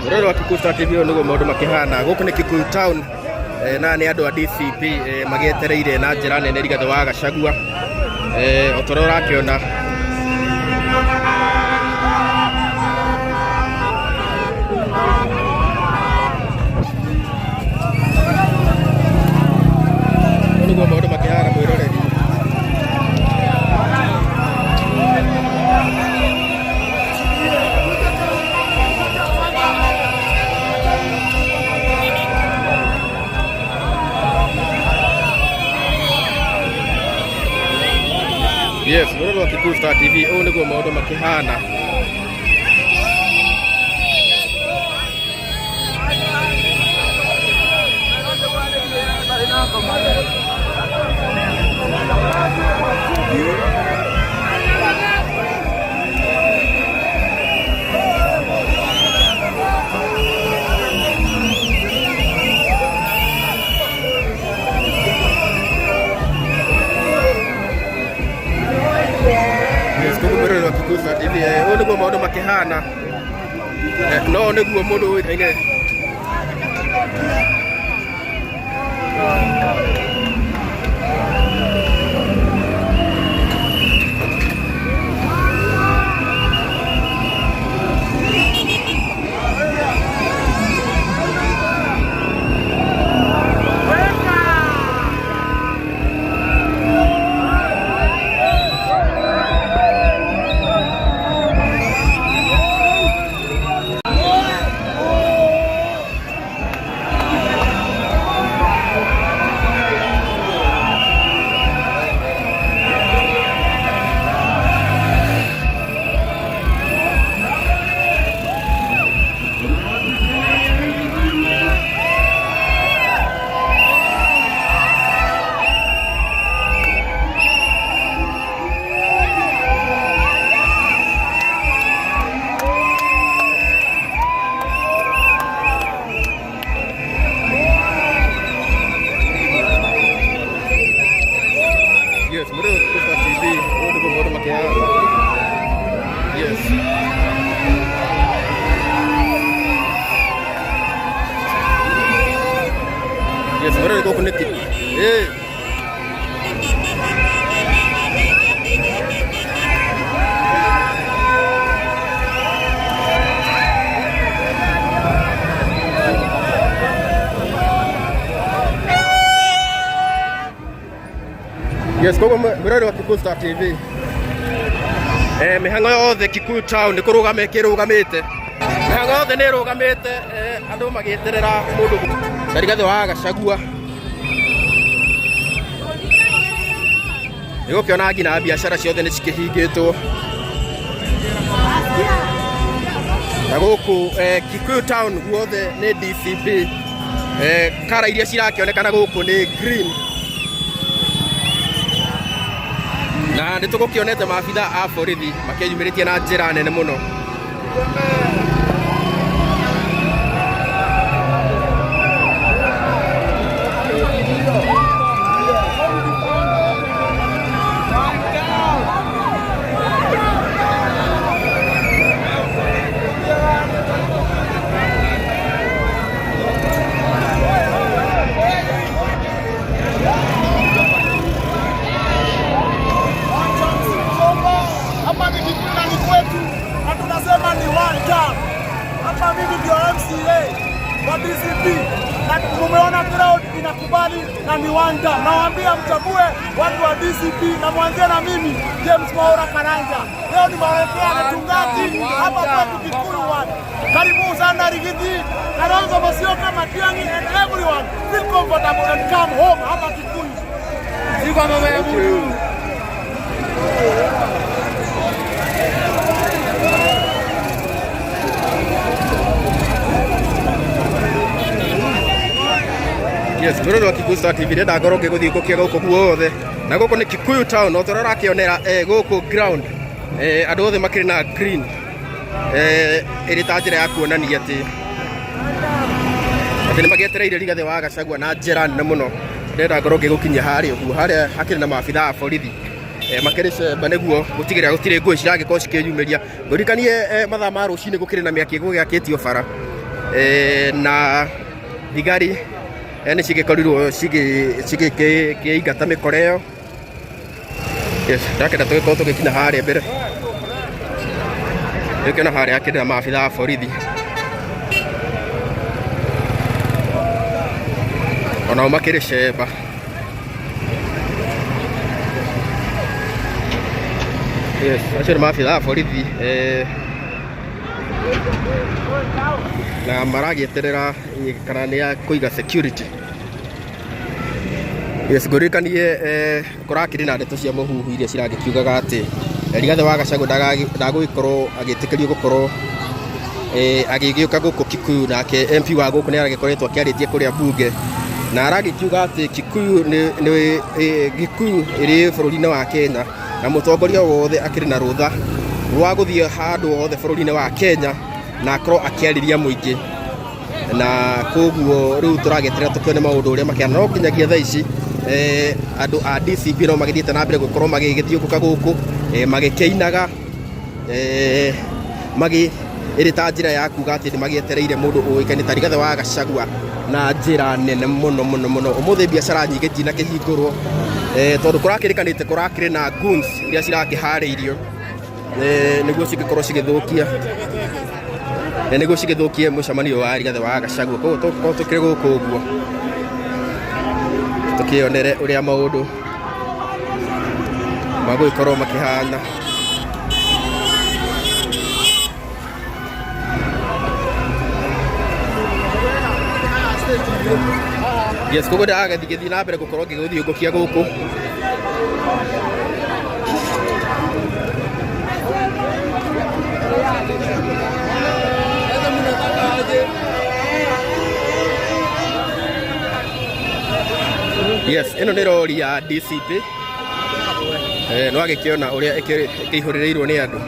Rero akikusta TV nigo maundu makihana guku ni Kikuyu town na ni andu a DCP magietereire na njira nene Rigathi wa Gachagua otorora akiona nigo maundu makihana mwiroreri. Yes, we're going to Kikuyu TV. Only go maundu makihana. Only go maundu makihana. No niguo mundu ine. Yes, we're going to connect it. Hey. Yes, go murado wa Kikuyu TV. Mihango yothe Kikuyu town nikurugame kirugamite. Mihango yothe ni rugamite andu magieterera mundu Rigathi wa Gachagua. Nigo kiona ngina biashara ciothe ni cikihingitwo. Na guku Kikuyu town guothe ni DCP. Kara iria cirakionekana guku ni green. Na nitugukionete maabitha a borithi makiyumiritie na njira nene muno. Hapa mimi ndio MCA wa DCP na mumeona crowd inakubali na ni wanda. Nawaambia mchague watu wa DCP na mwanzie na mimi James Maura Karanja. Leo ni mawekea na tungati hapa kwetu Kikuyu watu. Karibu sana Rigathi, Kalonzo Musyoka, Matiang'i and everyone. Feel comfortable and come home hapa Kikuyu. Siko mama yangu. Yes, Kururungana Kikuyu TV nda ngoro ngiguthii gukia guku guothe na guku ni Kikuyu town no torora kionera guku ground andu othe makiri na green iri ta njira ya kuonania ati ni magietereire Rigathi wa Gachagua na njira nene muno. Ndenda ngoro ngigukinyia hari uguo haria hakiri na maabitha a borithi makerece baneguo gutigira gutire ngui cirage ko cikiyumeria ngurikanie mathaa ma rucini gukire na miaki gugiakitio bara na thigari ni cigikorirwo cigikingata mikoreo. Yes, ndakenda tugikorwo tugikinya haria mbere ikena haria akirira maabitha a borithi onao makiri cemba. Yes, acio nĩ maabitha a borithi na maragieterera kana nĩ ya kũiga security. Yes, ngũrikanie kũrakĩrĩ na ndeto cia mũhuhu iria ciragĩkiugaga atĩ Rigathi wa Gachagua ndagũgĩkorwo agĩtĩkĩrio gũkorwo agĩgĩũka gũkũ Kikuyu, nake MP wa gũkũ nĩ aragĩkoretwo akĩarĩtie kũrĩa mbunge na aragĩkiuga atĩ Kikuyu ĩrĩ bũrũri-inĩ wa Kenya na mũtongoria wothe akĩrĩ na rũtha rwa gũthiĩ handũ hothe bũrũri-inĩ wa Kenya na akorwo akĩarĩria mũingĩ, na koguo rĩu tũrageterera tũkĩone maũndũ ũrĩa makĩana. No nginyagia thaa ici andũ a DCP no magĩthiĩte na mbere gũkorwo magĩgĩthiũngũka gũkũ magĩkĩinaga ĩrĩ ta njĩra ya kuga atĩ nĩ magĩetereire mũndũ ũĩkaine ta Rigathi wa Gachagua na njĩra nene mũno mũno mũno. Ũmũthĩ biacara nyingĩ itinakĩhingũrwo tondũ kũrakĩrĩkanĩte kũrakĩrĩ na goons iria cirakĩharĩirio nĩguo cingĩkorwo cigĩthũkie mũcemanio wa Rigathi wa Gachagua. Koguo tũkorwo tũkĩrĩ gũkũ ũguo tũkĩonere ũrĩa maũndũ magũgĩkorwo makĩhana. Yes, koguo ndagĩthiĩ na mbere gũkorwo ngĩgũthiũngũkia gũkũ. Yes, ĩno nĩ rori ya DCP no agĩkĩona ũrĩa ĩkĩihũrĩrĩirwo nĩ andũ.